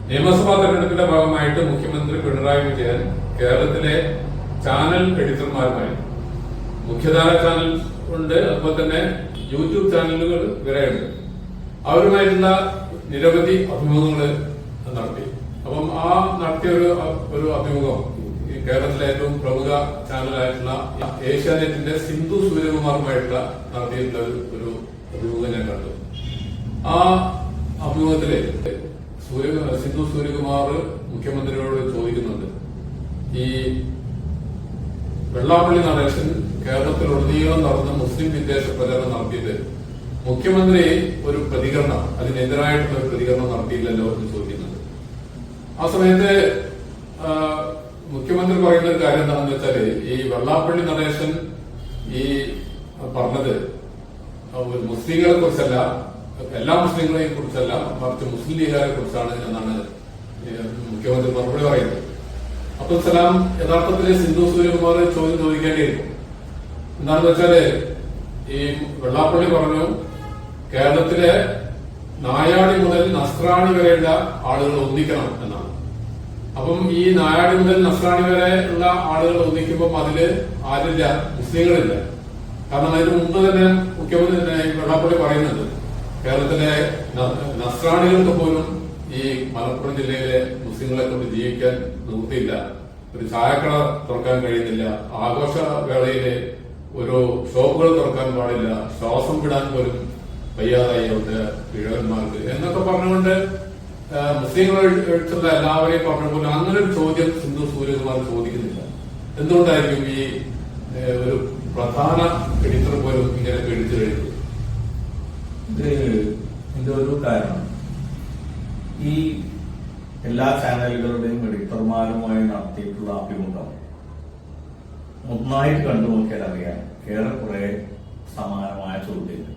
നിയമസഭാ തെരഞ്ഞെടുപ്പിന്റെ ഭാഗമായിട്ട് മുഖ്യമന്ത്രി പിണറായി വിജയൻ കേരളത്തിലെ ചാനൽ എഡിറ്റർമാരുമായി, മുഖ്യധാര ചാനൽ ഉണ്ട്, അതുപോലെ തന്നെ യൂട്യൂബ് ചാനലുകൾ വരെയുണ്ട്, അവരുമായിട്ടുള്ള നിരവധി അഭിമുഖങ്ങൾ നടത്തി. അപ്പം ആ നടത്തിയ ഒരു അഭിമുഖം കേരളത്തിലെ ഏറ്റവും പ്രമുഖ ചാനലായിട്ടുള്ള ഏഷ്യാനെറ്റിന്റെ സിന്ധു സൂര്യകുമാറുമായിട്ടുള്ള നടത്തിയിട്ടുള്ള ഒരു അഭിമുഖം ഞാൻ കണ്ടു. ആ അഭിമുഖത്തില് സിന്ധു സൂര്യകുമാർ മുഖ്യമന്ത്രിയോട് ചോദിക്കുന്നുണ്ട്, ഈ വെള്ളാപ്പള്ളി നടേശൻ കേരളത്തിലുടനീളം നടന്ന മുസ്ലിം വിദ്വേഷ പ്രചരണം നടത്തിയിട്ട് മുഖ്യമന്ത്രി ഒരു പ്രതികരണം, അതിനെതിരായിട്ടുള്ള ഒരു പ്രതികരണം നടത്തിയില്ലല്ലോ എന്ന് ചോദിക്കുന്നുണ്ട്. ആ സമയത്ത് മുഖ്യമന്ത്രി പറയുന്ന ഒരു കാര്യം എന്താണെന്ന് വെച്ചാല്, ഈ വെള്ളാപ്പള്ളി നടേശൻ ഈ പറഞ്ഞത് മുസ്ലിങ്ങളെ കുറിച്ചല്ല, എല്ലാ മുസ്ലിങ്ങളെയും കുറിച്ചല്ല, മറിച്ച് മുസ്ലിം ലീഗുകാരെ കുറിച്ചാണ് എന്നാണ് മുഖ്യമന്ത്രി മറുപടി പറയുന്നത്. അബ്ദുൽ സലാം യഥാർത്ഥത്തിൽ സിന്ധു സൂര്യകുമാർ ചോദ്യം ചോദിക്കേണ്ടിയിരുന്നു. എന്താണെന്ന് വെച്ചാല്, ഈ വെള്ളാപ്പള്ളി പറഞ്ഞു കേരളത്തിലെ നായാടി മുതൽ നസ്രാണി വരെയുള്ള ആളുകൾ ഒന്നിക്കണം എന്നാണ്. അപ്പം ഈ നായാടി മുതൽ നസ്രാണി വരെ ഉള്ള ആളുകൾ ഒന്നിക്കുമ്പോൾ അതില് ആരില്ല, മുസ്ലിങ്ങളില്ല. കാരണം അതിന് മുമ്പ് തന്നെ മുഖ്യമന്ത്രി വെള്ളാപ്പള്ളി പറയുന്നത് കേരളത്തിലെ നസ്രാണികൾക്ക് പോലും ഈ മലപ്പുറം ജില്ലയിലെ മുസ്ലിങ്ങളെ കൊണ്ട് ജീവിക്കാൻ നിവൃത്തിയില്ല, ഒരു ചായക്കട തുറക്കാൻ കഴിയുന്നില്ല, ആഘോഷ വേളയിലെ ഒരു ഷോപ്പുകൾ തുറക്കാൻ പാടില്ല, ശ്വാസം വിടാൻ പോലും വയ്യാതായി അവരുടെ കിഴവന്മാർക്ക് എന്നൊക്കെ പറഞ്ഞുകൊണ്ട് മുസ്ലിങ്ങൾ ഒഴിച്ചുള്ള എല്ലാവരെയും പറഞ്ഞ പോലെ അങ്ങനെ ഒരു ചോദ്യം സിന്ധു സൂര്യകുമാർ ചോദിക്കുന്നില്ല. എന്തുകൊണ്ടായിരിക്കും ഈ ഒരു പ്രധാന എഡിറ്റർ പോലും ഇങ്ങനെ പേടിച്ചു കഴിയുന്നത്? ഇതിന്റെ ഒരു കാരണം, ഈ എല്ലാ ചാനലുകളുടെയും എഡിറ്റർമാരുമായി നടത്തിയിട്ടുള്ള അഭിമുഖം ഒന്നായിട്ട് കണ്ടുനോക്കിയാൽ അറിയാം, ഏറെക്കുറെ സമാനമായ ചോദ്യങ്ങൾ.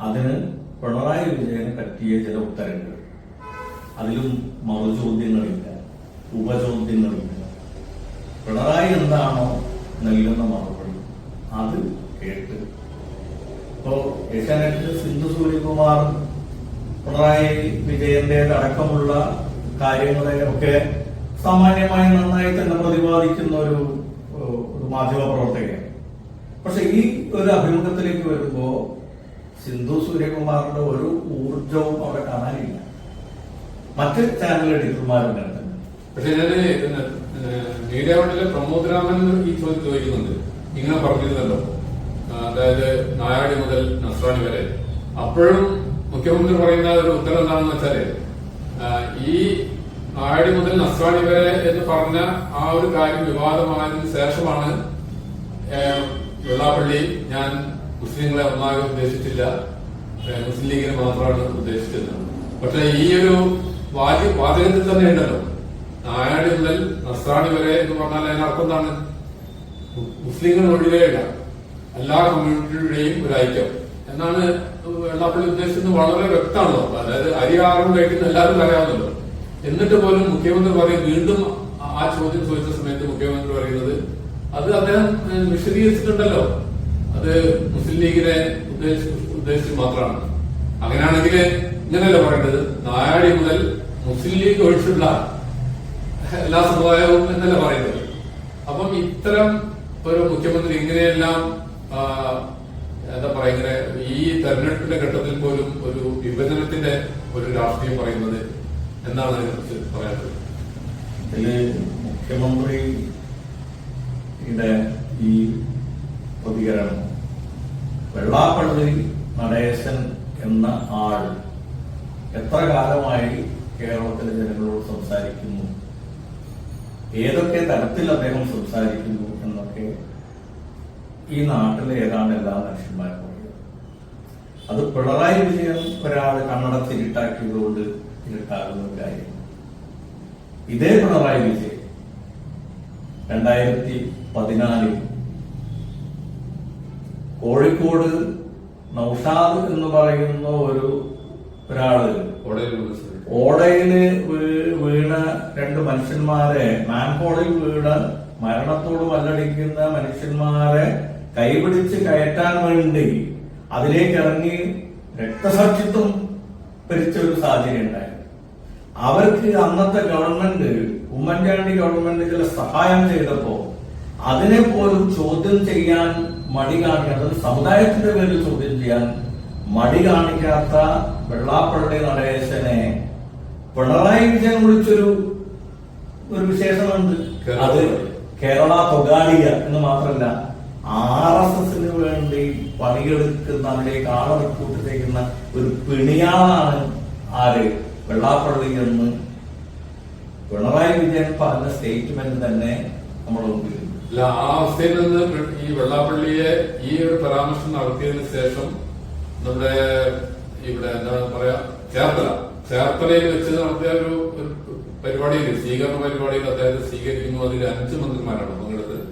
അതിന് പിണറായി വിജയന് പറ്റിയ ചില ഉത്തരങ്ങൾ, അതിലും മറുചോദ്യങ്ങളില്ല, ഉപചോദ്യങ്ങളില്ല. പിണറായി എന്താണോ നൽകുന്ന മറുപടി അത് കേട്ട് ഇപ്പോ ഏഷ്യാനെറ്റിൽ സിന്ധു സൂര്യകുമാർ പിണറായി വിജയന്റേതടക്കമുള്ള കാര്യങ്ങളെ ഒക്കെ സാമാന്യമായി നന്നായി തന്നെ പ്രതിപാദിക്കുന്ന ഒരു മാധ്യമ പ്രവർത്തകയാണ്. പക്ഷെ ഈ ഒരു അഭിമുഖത്തിലേക്ക് വരുമ്പോ സിന്ധു സൂര്യകുമാറിന്റെ ഒരു ഊർജവും അവിടെ കാണാനില്ല. മറ്റ് ചാനൽ എഡിറ്റർമാരുണ്ട്. പക്ഷെ ഞാന് മീഡിയ വണ്ടിലെ പ്രമോദ് രാമൻ ഈ ചോദ്യം ചോദിക്കുന്നുണ്ട്, ഇങ്ങനെ പറഞ്ഞിരുന്നല്ലോ, അതായത് നായാടി മുതൽ നസ്രാണി വരെ. അപ്പോഴും മുഖ്യമന്ത്രി പറയുന്ന ഒരു ഉത്തരം എന്താണെന്ന് വെച്ചാല്, ഈ നായാടി മുതൽ നസ്രാണി വരെ എന്ന് പറഞ്ഞ ആ ഒരു കാര്യം വിവാദമായതിനു ശേഷമാണ് വെള്ളാപ്പള്ളി ഞാൻ മുസ്ലിങ്ങളെ ഒന്നാകെ ഉദ്ദേശിച്ചില്ല, മുസ്ലിം ലീഗിനെ മാത്രമാണ് ഉദ്ദേശിച്ചത്. പക്ഷെ ഈ ഒരു വാചകത്തിൽ തന്നെ ഉണ്ടല്ലോ, നായാടി മുതൽ നസ്രാണി വരെ എന്ന് പറഞ്ഞാൽ അതിനർത്ഥം എന്താണ്? മുസ്ലിങ്ങൾ ഒഴികെയുള്ള എല്ലാ കമ്മ്യൂണിറ്റിയുടെയും ഒരു ഐക്യം എന്നാണ് വെള്ളാപ്പള്ളി ഉദ്ദേശിച്ചത്. വളരെ വ്യക്തമാണല്ലോ. അതായത് അരിയാറും കഴിക്കുന്ന എല്ലാവരും അറിയാവുന്നല്ലോ. എന്നിട്ട് പോലും മുഖ്യമന്ത്രി പറയും, വീണ്ടും ആ ചോദ്യം ചോദിച്ച സമയത്ത് മുഖ്യമന്ത്രി പറയുന്നത് അത് അദ്ദേഹം വിശദീകരിച്ചിട്ടുണ്ടല്ലോ, അത് മുസ്ലിം ലീഗിനെ ഉദ്ദേശിച്ച് മാത്രമാണ്. അങ്ങനെയാണെങ്കിൽ ഇങ്ങനെയല്ല പറയേണ്ടത്, നായാടി മുതൽ മുസ്ലിം ലീഗ് ഒഴിച്ചുള്ള എല്ലാ സമുദായവും എന്നല്ല പറയുന്നത്. അപ്പം ഇത്തരം ഒരു മുഖ്യമന്ത്രി ഇങ്ങനെയെല്ലാം എന്താ പറയാ, ഇങ്ങനെ ഈ തെരഞ്ഞെടുപ്പിന്റെ ഘട്ടത്തിൽ പോലും ഒരു വിഭജനത്തിന്റെ ഒരു രാഷ്ട്രീയം പറയുന്നത് എന്താണ് അതിനെക്കുറിച്ച് പറയാനുള്ളത്? ഇതില് മുഖ്യമന്ത്രിയുടെ ഈ പ്രതികരണം, വെള്ളാപ്പള്ളി നടേശൻ എന്ന ആൾ എത്ര കാലമായി കേരളത്തിലെ ജനങ്ങളോട് സംസാരിക്കുന്നു, ഏതൊക്കെ തരത്തിൽ അദ്ദേഹം സംസാരിക്കുന്നു എന്നൊക്കെ ഈ നാട്ടിലെ ഏതാണ്ട് എല്ലാ മനുഷ്യന്മാരും പറയും. അത് പിണറായി വിജയൻ ഒരാൾ കണ്ണടച്ചിരുട്ടാക്കിയതുകൊണ്ട് ഇരുട്ടാകുന്ന കാര്യം. ഇതേ പിണറായി വിജയൻ 2014 കോഴിക്കോട് നൌഷാദ് എന്ന് പറയുന്ന ഒരാള് ഓടയില് വീണ രണ്ട് മനുഷ്യന്മാരെ, മാൻഹോളിൽ വീണ് മരണത്തോട് മല്ലടിക്കുന്ന മനുഷ്യന്മാരെ കൈപിടിച്ച് കയറ്റാൻ വേണ്ടി അതിലേക്ക് ഇറങ്ങി രക്തസാക്ഷിത്വം ഭരിച്ച ഒരു സാഹചര്യം ഉണ്ടായിരുന്നു. അവർക്ക് അന്നത്തെ ഗവൺമെന്റ്, ഉമ്മൻചാണ്ടി ഗവൺമെന്റ് ചില സഹായം ചെയ്തപ്പോ അതിനെ പോലും ചോദ്യം ചെയ്യാൻ മടി കാണിക്കാത്ത, സമുദായത്തിന്റെ പേരിൽ ചോദ്യം ചെയ്യാൻ മടി കാണിക്കാത്ത വെള്ളാപ്പള്ളി നടേശനെ പിണറായി വിജയൻ വിളിച്ചൊരു വിശേഷമുണ്ട്. അത് കേരള തൊഗാലിക എന്ന് മാത്രമല്ല, RSSന് വേണ്ടി പണിയെടുക്കുന്ന, അതിലേക്ക് ആളെ റിക്രൂട്ട് ചെയ്യുന്ന ഒരു പിണിയാളാണ് ആര്, വെള്ളാപ്പള്ളി എന്ന് പിണറായി വിജയൻ പറഞ്ഞ സ്റ്റേറ്റ്മെന്റ് തന്നെ നമ്മുടെ മുമ്പിൽ. അല്ല, ആ അവസ്ഥയിൽ നിന്ന് ഈ വെള്ളാപ്പള്ളിയെ ഈ ഒരു പരാമർശം നടത്തിയതിനു ശേഷം നമ്മുടെ ഇവിടെ എന്താ പറയാ ചേർത്തലയിൽ വെച്ച് നടത്തിയ ഒരു പരിപാടിയിൽ, സ്വീകരണ പരിപാടിയിൽ അദ്ദേഹത്തെ സ്വീകരിക്കുന്നു. അതിൽ 5 മന്ത്രിമാരാണ് പങ്കെടുത്തത്.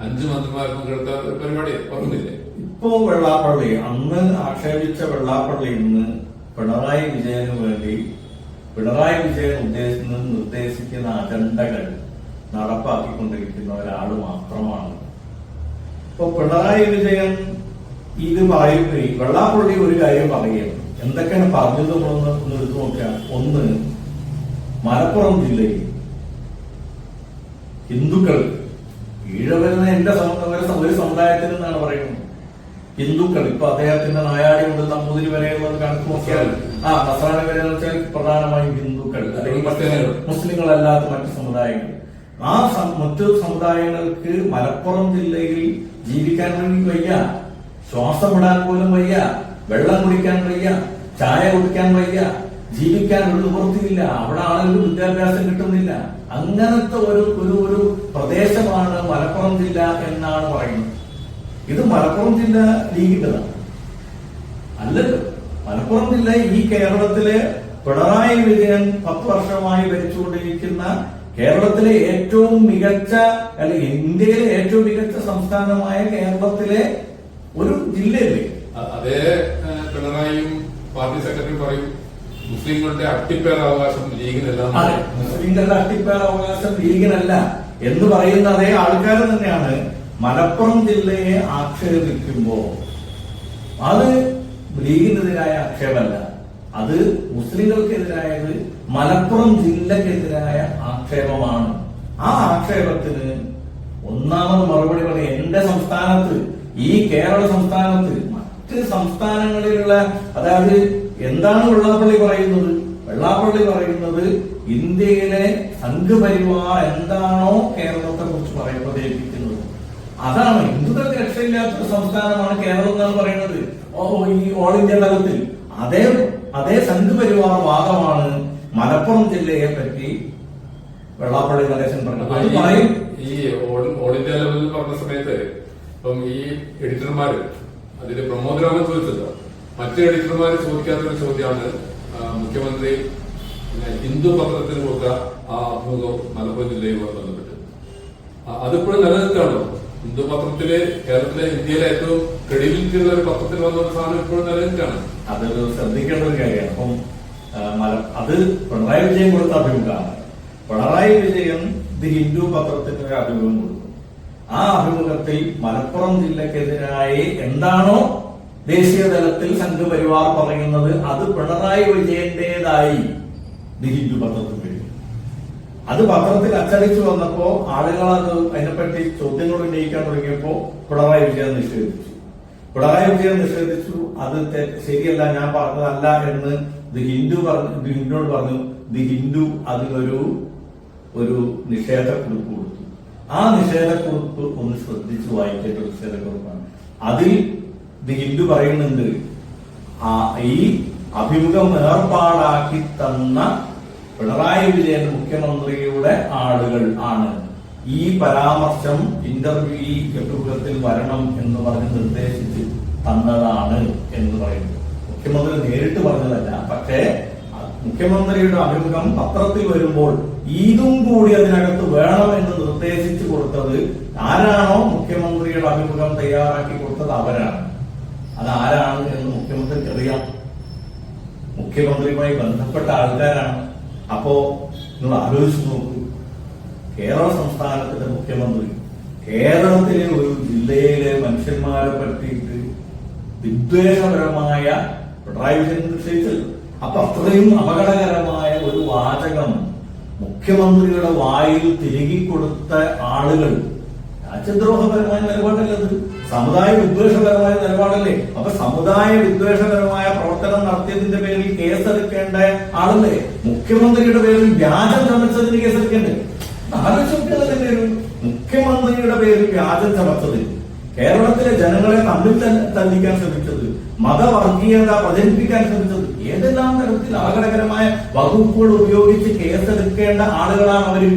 5 മന്ത്രിമാർ പങ്കെടുത്ത ഒരു പരിപാടി പറഞ്ഞില്ലേ? ഇപ്പോ വെള്ളാപ്പള്ളി, അന്ന് ആക്ഷേപിച്ച വെള്ളാപ്പള്ളി ഇന്ന് പിണറായി വിജയന് വേണ്ടി പിണറായി വിജയൻ നിർദ്ദേശിക്കുന്ന അജണ്ടകൾ നടപ്പാക്കിക്കൊണ്ടിരിക്കുന്ന ഒരാൾ മാത്രമാണ്. ഇപ്പൊ പിണറായി വിജയൻ ഇത് പറയുമ്പോൾ വെള്ളാപ്പള്ളി ഒരു കാര്യം പറയുകയാണ്. എന്തൊക്കെയാണ് പറഞ്ഞത് ഒന്ന് എടുത്തു നോക്കുക. ഒന്ന്, മലപ്പുറം ജില്ലയിൽ ഹിന്ദുക്കൾ, ഈഴവരുന്ന എന്റെ ഒരു സമുദായത്തിൽ നിന്നാണ് പറയുന്നത്. ഹിന്ദുക്കൾ, ഇപ്പൊ അദ്ദേഹത്തിന്റെ നായാടി മുതൽ നമ്പൂതിരി വരെയുള്ളത് കണക്ക് നോക്കിയാൽ, നസ്രാണി വരെ എന്ന് വെച്ചാൽ പ്രധാനമായും ഹിന്ദുക്കൾ, അല്ലെങ്കിൽ മുസ്ലിങ്ങളല്ലാത്ത മറ്റു സമുദായങ്ങൾ. ആ മറ്റു സമുദായങ്ങൾക്ക് മലപ്പുറം ജില്ലയിൽ ജീവിക്കാൻ വേണ്ടി വയ്യ, ശ്വാസം വിടാൻ പോലും വയ്യ, വെള്ളം കുടിക്കാൻ വയ്യ, ചായ കുടിക്കാൻ വയ്യ, ജീവിക്കാൻ ഒരു നിവൃത്തിയില്ല. അവിടെ ആളുകൾക്ക് വിദ്യാഭ്യാസം കിട്ടുന്നില്ല. അങ്ങനത്തെ ഒരു പ്രദേശമാണ് മലപ്പുറം ജില്ല എന്നാണ് പറയുന്നത്. ഇത് മലപ്പുറം ജില്ല ലീഗിന്റെതാണ് അല്ലല്ലോ. മലപ്പുറം ജില്ല ഈ കേരളത്തിലെ പിണറായി വിജയൻ 10 വർഷമായി ഭരിച്ചുകൊണ്ടിരിക്കുന്ന കേരളത്തിലെ ഏറ്റവും മികച്ച, അല്ലെങ്കിൽ ഇന്ത്യയിലെ ഏറ്റവും മികച്ച സംസ്ഥാനമായ കേരളത്തിലെ ഒരു ജില്ലയല്ലേ. അതേ പിണറായിയും പാർട്ടി സെക്രട്ടറി പറയും മുസ്ലിങ്ങളുടെ അട്ടിപ്പേറാവകാശം ലീഗിനല്ല. മുസ്ലിങ്ങളുടെ അട്ടിപ്പേറാവകാശം ലീഗിനല്ല എന്ന് പറയുന്ന അതേ ആൾക്കാർ തന്നെയാണ് മലപ്പുറം ജില്ലയെ ആക്ഷേപിക്കുമ്പോ അത് ലീഗിനെതിരായ ആക്ഷേപമല്ല, അത് മുസ്ലിങ്ങൾക്കെതിരായത് മലപ്പുറം ജില്ലക്കെതിരായ ആക്ഷേപമാണ്. ആ ആക്ഷേപത്തിന് ഒന്നാമത് മറുപടി പറയും, എന്റെ സംസ്ഥാനത്ത്, ഈ കേരള സംസ്ഥാനത്ത് മറ്റ് സംസ്ഥാനങ്ങളിലുള്ള, അതായത് എന്താണ് വെള്ളാപ്പള്ളി പറയുന്നത്? വെള്ളാപ്പള്ളി പറയുന്നത് ഇന്ത്യയിലെ സംഘപരിവാർ എന്താണോ കേരളത്തെ കുറിച്ച് പ്രചരിപ്പിക്കുന്നത് അതാണ്. ഹിന്ദുക്കൾക്ക് രക്ഷയില്ലാത്തൊരു സംസ്ഥാനമാണ് കേരളം എന്നാണ് പറയുന്നത് ഈ ഓൾ ഇന്ത്യ തലത്തിൽ. അതേ സംഘപരിവാർ വാദമാണ് മലപ്പുറം ജില്ലയെ പറ്റി വെള്ളാപ്പള്ളി നടേശൻ പറഞ്ഞത്. ഈ ഓൾ ഇന്ത്യ ലെവലിൽ പറഞ്ഞ സമയത്ത് ഇപ്പം ഈ എഡിറ്റർമാര്, അതില് പ്രമോദ് രാമൻ ചോദിച്ചല്ലോ, മറ്റു എഡിറ്റർമാര് ചോദിക്കാത്തൊരു ചോദ്യമാണ് മുഖ്യമന്ത്രി ഹിന്ദു പത്രത്തിന് കൊടുത്ത ആ അഭിമുഖം മലപ്പുറം ജില്ലയുമായി ബന്ധപ്പെട്ട്. അതിപ്പോഴും നിലനിൽക്കുകയാണോ? ഹിന്ദു പത്രത്തില് കേരളത്തിലെ, ഇന്ത്യയിലെ ഏറ്റവും ക്രെഡിബിലിറ്റി ഉള്ള ഒരു പത്രത്തിൽ വന്ന ഒരു സാധനം ഇപ്പോഴും നിലനിൽക്കുകയാണ്. അതൊരു ശ്രദ്ധിക്കേണ്ട ഒരു കാര്യമാണ്. അപ്പം അത് പിണറായി വിജയൻ കൊടുത്ത അഭിമുഖമാണ്. പിണറായി വിജയൻ ദി ഹിന്ദു പത്രത്തിന് ഒരു അഭിമുഖം കൊടുക്കും. ആ അഭിമുഖത്തിൽ മലപ്പുറം ജില്ലക്കെതിരായി എന്താണോ ദേശീയ തലത്തിൽ സംഘപരിവാർ പറയുന്നത് അത് പിണറായി വിജയന്റേതായി ദി ഹിന്ദു പത്രത്തിൽ വരും. അത് പത്രത്തിൽ അച്ചടിച്ചു വന്നപ്പോ ആളുകൾ അത് അതിനെപ്പറ്റി ചോദ്യങ്ങൾ ഉന്നയിക്കാൻ തുടങ്ങിയപ്പോ പിണറായി വിജയൻ നിഷേധിച്ചു. അത് ശരിയല്ല, ഞാൻ പറഞ്ഞതല്ല എന്ന് ദി ഹിന്ദുവിനോട് പറഞ്ഞു. ദി ഹിന്ദു അതിനൊരു നിഷേധക്കുറിപ്പ് കൊടുത്തു. ആ നിഷേധക്കുറിപ്പ് ഒന്ന് ശ്രദ്ധിച്ചു വായിക്കേണ്ട ഒരു നിഷേധക്കുറിപ്പാണ്. അതിൽ ദി ഹിന്ദു പറയുന്നുണ്ട്, ഈ അഭിമുഖം ഏർപ്പാടാക്കി തന്ന പിണറായി വിജയൻ മുഖ്യമന്ത്രിയുടെ ആളുകൾ ആണ്. ഈ പരാമർശം ഈ അഭിമുഖത്തിൽ വരണം എന്ന് പറഞ്ഞ് നിർദ്ദേശിച്ച് തന്നതാണ് എന്ന് പറയുന്നു. മുഖ്യമന്ത്രി നേരിട്ട് പറഞ്ഞതല്ല, പക്ഷേ മുഖ്യമന്ത്രിയുടെ അഭിമുഖം പത്രത്തിൽ വരുമ്പോൾ ഇതും കൂടി അതിനകത്ത് വേണമെന്ന് നിർദ്ദേശിച്ചു കൊടുത്തത് ആരാണോ മുഖ്യമന്ത്രിയുടെ അഭിമുഖം തയ്യാറാക്കി കൊടുത്തത് അവരാണ്. അതാരാണ് എന്ന് മുഖ്യമന്ത്രിക്ക് അറിയാം. മുഖ്യമന്ത്രിയുമായി ബന്ധപ്പെട്ട ആൾക്കാരാണ്. അപ്പോ നിങ്ങൾ ആലോചിച്ച് നോക്കൂ, കേരള സംസ്ഥാനത്തിന്റെ മുഖ്യമന്ത്രി കേരളത്തിലെ ഒരു ജില്ലയിലെ മനുഷ്യന്മാരെ പറ്റിയിട്ട് വിദ്വേഷപരമായ പിണറായി വിജയൻ നിശ്ചയിച്ചല്ലോ. അപ്പൊ അത്രയും അപകടകരമായ ഒരു വാദം മുഖ്യമന്ത്രിയുടെ വായിൽ തിരികെ കൊടുത്ത ആളുകൾ രാജ്യദ്രോഹപരമായ നിലപാടല്ലത്, സമുദായ വിദ്വേഷപരമായ നിലപാടല്ലേ? അപ്പൊ സമുദായ വിദ്വേഷപരമായ പ്രവർത്തനം നടത്തിയതിന്റെ പേരിൽ കേസെടുക്കേണ്ട ആളല്ലേ? മുഖ്യമന്ത്രിയുടെ പേരിൽ വ്യാജം ചമച്ചതിന് കേസെടുക്കേണ്ടേ? ആലോചിക്കുന്നത് ഒരു മുഖ്യമന്ത്രിയുടെ പേരിൽ വ്യാജം ചമച്ചത്, കേരളത്തിലെ ജനങ്ങളെ തമ്മിൽ തല്ലിക്കാൻ ശ്രമിച്ചത്, മതവർഗീയത പ്രചരിപ്പിക്കാൻ ശ്രമിച്ചത്, ഏതെല്ലാം തരത്തിൽ അപകടകരമായ വകുപ്പുകൾ ഉപയോഗിച്ച് കേസെടുക്കേണ്ട ആളുകളാണ് അവര്.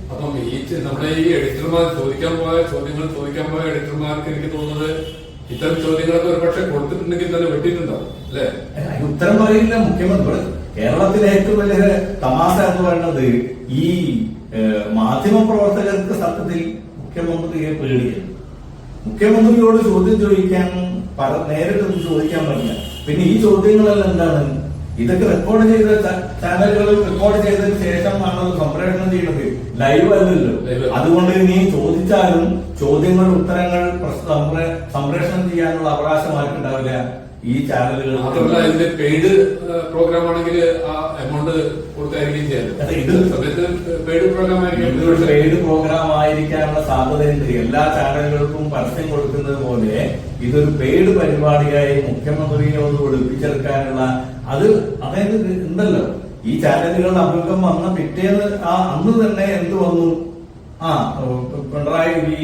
അപ്പം നമ്മുടെ ഈ എഡിറ്റർമാർ ചോദിക്കാൻ പോയ എഡിറ്റർമാർക്ക് എനിക്ക് തോന്നുന്നത് ഇത്തരം ചോദ്യങ്ങളൊക്കെ ഒരു പക്ഷെ കൊടുത്തിട്ടുണ്ടെങ്കിൽ തന്നെ വെട്ടിയിട്ടുണ്ടാവും അല്ലെ? ഉത്തരം പറയില്ല മുഖ്യമന്ത്രി. കേരളത്തിലെ ഏറ്റവും വലിയ തമാശ എന്ന് പറയുന്നത് ഈ മാധ്യമ പ്രവർത്തകർക്ക് സത്യത്തിൽ മുഖ്യമന്ത്രിയെ പേടിയാണ്. മുഖ്യമന്ത്രിയോട് ചോദ്യം ചോദിക്കാൻ നേരിട്ടൊന്നും ചോദിക്കാൻ പറ്റില്ല. പിന്നെ ഈ ചോദ്യങ്ങളെല്ലാം എന്താണ്? ഇതൊക്കെ റെക്കോർഡ് ചെയ്ത ചാനലുകളിൽ റെക്കോർഡ് ചെയ്തതിന് ശേഷമാണ് സംപ്രേഷണം ചെയ്യുന്നത്, ലൈവ് അല്ലല്ലോ. അതുകൊണ്ട് ഇനി ചോദിച്ചാലും ചോദ്യങ്ങളുടെ ഉത്തരങ്ങൾ സംപ്രേഷണം ചെയ്യാനുള്ള അവകാശം ആർക്കുണ്ടാവില്ല ഈ ചാനലുകൾ. മാത്രമല്ല ഇതിന്റെ പെയ്ഡ് പ്രോഗ്രാം ആണെങ്കിൽ ആ എമൗണ്ട് കൊടുത്തായിരിക്കും ചെയ്യാൻ. ഇത് പെയ്ഡ് പ്രോഗ്രാം ആയിരിക്കും, പെയ്ഡ് പ്രോഗ്രാം ആയിരിക്കാനുള്ള സാധ്യതയുണ്ട്. എല്ലാ ചാനലുകൾക്കും പരസ്യം കൊടുക്കുന്നത് പോലെ ഇതൊരു പെയ്ഡ് പരിപാടിയായി മുഖ്യമന്ത്രിയെ ഒന്ന് ഒളിപ്പിച്ചെടുക്കാനുള്ള അതായത് ഉണ്ടല്ലോ. ഈ ചാനലുകളുടെ അഭിമുഖം വന്ന പിറ്റേന്ന് അന്ന് തന്നെ എന്ത് വന്നു? പിണറായി ഈ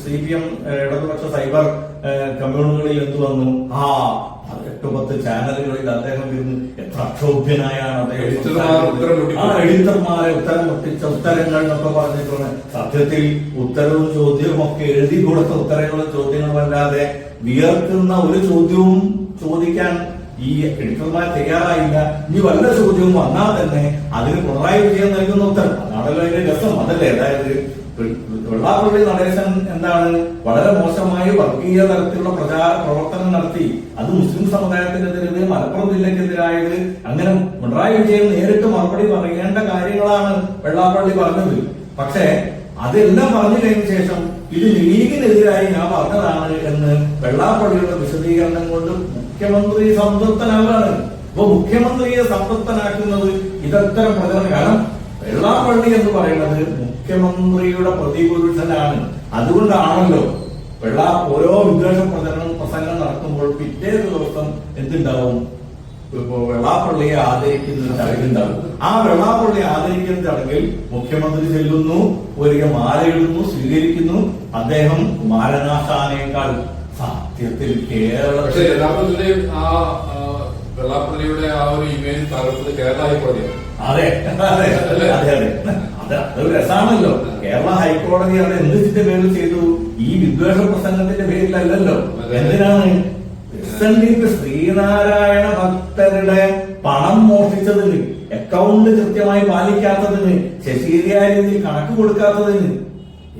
CPM ഇടതുപക്ഷ സൈബർ കമ്മ്യൂണുകളിൽ എന്ത് വന്നു? 8-10 ചാനലുകളിൽ അദ്ദേഹം ഇരുന്ന് എത്ര അക്ഷോഭ്യനായാണ് അദ്ദേഹം എഡിറ്റർമാരെ ഉത്തരം മുട്ടിച്ച ഉത്തരങ്ങൾ എന്നൊക്കെ പറഞ്ഞിട്ടുണ്ട്. സത്യത്തിൽ ഉത്തരവും ചോദ്യവും ഒക്കെ എഴുതി കൊടുത്ത ഉത്തരങ്ങളും ചോദ്യങ്ങളും അല്ലാതെ വിയർക്കുന്ന ഒരു ചോദ്യവും ചോദിക്കാൻ ഈ എഡിറ്റർമാർ തയ്യാറായില്ല. ഇനി വല്ല ചോദ്യവും വന്നാൽ തന്നെ അതിന് പിണറായി വിജയൻ നൽകുന്ന ഉത്തരം, അതാണല്ലോ അതിന്റെ രസം. അതല്ലേ, അതായത് വെള്ളാപ്പള്ളി നടേശൻ എന്താണ് വളരെ മോശമായി വർഗീയ തരത്തിലുള്ള പ്രവർത്തനം നടത്തി, അത് മുസ്ലിം സമുദായത്തിനെതിരെ, മലപ്പുറം ജില്ലക്കെതിരായത്. അങ്ങനെ പിണറായി വിജയൻ നേരിട്ട് മറുപടി പറയേണ്ട കാര്യങ്ങളാണ് വെള്ളാപ്പള്ളി പറഞ്ഞത്. പക്ഷേ അതെല്ലാം പറഞ്ഞു കഴിഞ്ഞ ശേഷം ഇത് ലീഗിനെതിരായി ഞാൻ പറഞ്ഞതാണ് എന്ന് വെള്ളാപ്പള്ളിയുടെ വിശദീകരണം കൊണ്ട് മുഖ്യമന്ത്രി സംതൃപ്തനാകാണ്. അപ്പൊ മുഖ്യമന്ത്രിയെ സംതൃപ്തനാക്കുന്നത് ഇതത്തരം പ്രചരണം. കാരണം വെള്ളാപ്പള്ളി എന്ന് പറയുന്നത് മുഖ്യമന്ത്രിയുടെ പ്രതിപുരുഷനാണ്. അതുകൊണ്ടാണല്ലോ ഓരോ വിദ്വേഷ പ്രസംഗം നടക്കുമ്പോൾ പിറ്റേ ദിവസം എന്തുണ്ടാവും? ഇപ്പോ വെള്ളാപ്പള്ളിയെ ആദരിക്കുന്ന ഒരു ചടങ്ങുണ്ടാവും. ആ വെള്ളാപ്പള്ളി ആദരിക്കുന്ന ചടങ്ങിൽ മുഖ്യമന്ത്രി ചെല്ലുന്നു, ഒരു മാലയിടുന്നു, സ്വീകരിക്കുന്നു. അദ്ദേഹം കുമാരനാശാനേക്കാൾ സത്യത്തിൽ പക്ഷേ യഥാർത്ഥത്തിൽ ആ വെള്ളാപ്പള്ളിയുടെ ആ ഒരു ഇമേജ് തകർത്തത് കേരള ഹൈക്കോടതിയാണ്. അതെ അതെ അതെ അതെ അതെ അതൊരു രസമാണല്ലോ. കേരള ഹൈക്കോടതി അത് എന്തിന്റെ പേരിൽ ചെയ്തു? ഈ വിദ്വേഷ പ്രസംഗത്തിന്റെ പേരിലല്ലല്ലോ. എന്തിനാണ്? SNDP ശ്രീനാരായണ ഭക്തരുടെ പണം മോഷ്ടിച്ചതിന്, അക്കൗണ്ട് കൃത്യമായി പാലിക്കാത്തതിന്, ശശീരിയാരിൽ കണക്ക് കൊടുക്കാത്തതിന്,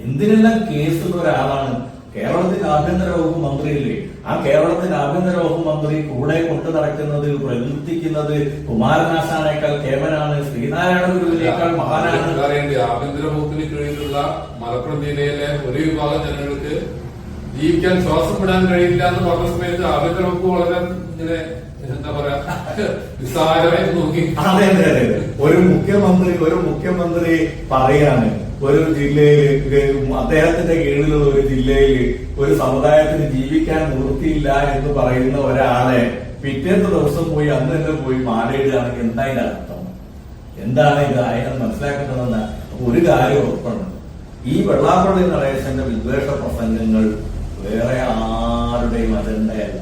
എന്തിനെല്ലാം കേസുള്ള ഒരാളാണ്. കേരളത്തിന്റെ ആഭ്യന്തര വകുപ്പ് മന്ത്രിയില്ലേ? ആ കേരളത്തിന്റെ ആഭ്യന്തര വകുപ്പ് മന്ത്രി കൂടെ കൊണ്ടു നടക്കുന്നത്, പ്രകീർത്തിക്കുന്നത് കുമാരനാശാനേക്കാൾ കേവനാണ്, ശ്രീനാരായണ ഗുരുവിനേക്കാൾ മഹാനാണ്. ആഭ്യന്തര വകുപ്പിന് കീഴിലുള്ള മലപ്പുറം ജില്ലയിലെ ഒരു വിഭാഗം ജനങ്ങൾക്ക് ജീവിക്കാൻ ശ്വാസം വിടാൻ കഴിയില്ല എന്ന് പറഞ്ഞ സമയത്ത് ആഭ്യന്തര വകുപ്പ് വളരെ ഇങ്ങനെ എന്താ പറയാ നിസ്സാരമായി നോക്കി. അതെ അതെ അതെ ഒരു മുഖ്യമന്ത്രി പറയാണ് ഒരു ജില്ലയില്, അദ്ദേഹത്തിന്റെ കീഴിലുള്ള ഒരു ജില്ലയിൽ ഒരു സമുദായത്തിന് ജീവിക്കാൻ നിവൃത്തിയില്ല എന്ന് പറയുന്ന ഒരാളെ പിറ്റേത്തെ ദിവസം പോയി അന്ന് തന്നെ പോയി മാലയിടുകയാണെങ്കിൽ എന്താ ഇതിന്റെ അർത്ഥം? എന്താണ് ഇത് അതിനെ മനസ്സിലാക്കേണ്ടതെന്ന് ഒരു കാര്യം ഉറപ്പാണ്. ഈ വെള്ളാപ്പള്ളി നടേശന്റെ വിദ്വേഷ പ്രസംഗങ്ങൾ വേറെ ആരുടെയും അജണ്ടയല്ല,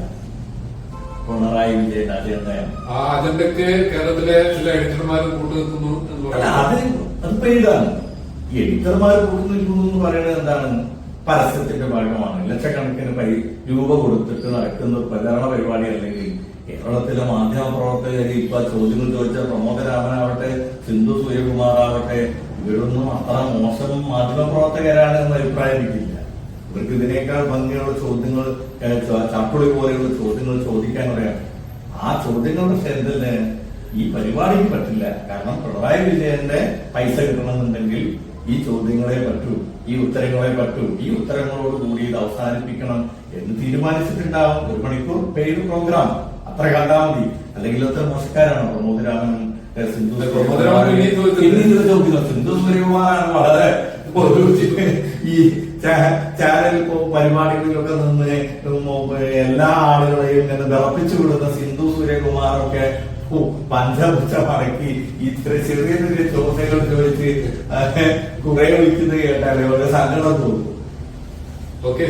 പിണറായി വിജയന്റെ അജണ്ടയാണ്. ആ അജണ്ടയ്ക്ക് കേരളത്തിലെ ചില എഡിറ്റർമാരും കൂട്ടുനിൽക്കുന്നു. അത് പെയ്ഡാണ്. ഈ എഡിറ്റർമാർ കൂട്ടുനിൽക്കുന്നു എന്ന് പറയുന്നത് എന്താണ്? പരസ്യത്തിന്റെ ഭാഗമാണ്. ലക്ഷക്കണക്കിന് രൂപ കൊടുത്തിട്ട് നടക്കുന്ന പ്രചരണ പരിപാടി. അല്ലെങ്കിൽ കേരളത്തിലെ മാധ്യമ പ്രവർത്തകർ ഇപ്പൊ ചോദ്യങ്ങൾ ചോദിച്ച പ്രമോദ് രാമനാവട്ടെ, സിന്ധു സൂര്യകുമാർ ആവട്ടെ, ഇവരൊന്നും അത്ര മോശം മാധ്യമ പ്രവർത്തകരാണ് എന്ന അഭിപ്രായം എനിക്കില്ല. ഇവർക്ക് ഇതിനേക്കാൾ ഭംഗിയുള്ള ചോദ്യങ്ങൾ, ചാട്ടുളി പോലെയുള്ള ചോദ്യങ്ങൾ ചോദിക്കാൻ പറയാം. ആ ചോദ്യങ്ങളുടെ ശ്രദ്ധന് ഈ പരിപാടിക്ക് പറ്റില്ല. കാരണം പിണറായി വിജയന്റെ പൈസ കിട്ടണമെന്നുണ്ടെങ്കിൽ ഈ ചോദ്യങ്ങളെ പറ്റൂ, ഈ ഉത്തരങ്ങളെ പറ്റൂ. ഈ ഉത്തരങ്ങളോട് കൂടി ഇത് അവസാനിപ്പിക്കണം എന്ന് തീരുമാനിച്ചിട്ടുണ്ടാവും. 1 മണിക്കൂർ പെയ്ഡ് പ്രോഗ്രാം അത്ര കണ്ടാൽ മതി. അല്ലെങ്കിൽ അത്ര മോശക്കാരാണ് പ്രമോദ് രാമനും സിന്ധു പ്രബോധനം ഇനി ചോദിച്ചത്. സിന്ധു സൂര്യകുമാറാണ് വളരെ ഈ ചാനൽ പരിപാടികളിലൊക്കെ നിന്ന് എല്ലാ ആളുകളെയും ഇങ്ങനെ വിറപ്പിച്ചു വിടുന്ന സിന്ധു സൂര്യകുമാറൊക്കെ പഞ്ചപുച്ച മടക്കി ഇത്ര ചെറിയ ചെറിയ ചോദ്യങ്ങൾ ചോദിച്ച് കുറെ വിളിക്കുന്നത് കേട്ടാലേ ഒരു സങ്കടം തോന്നും. ഓക്കെ.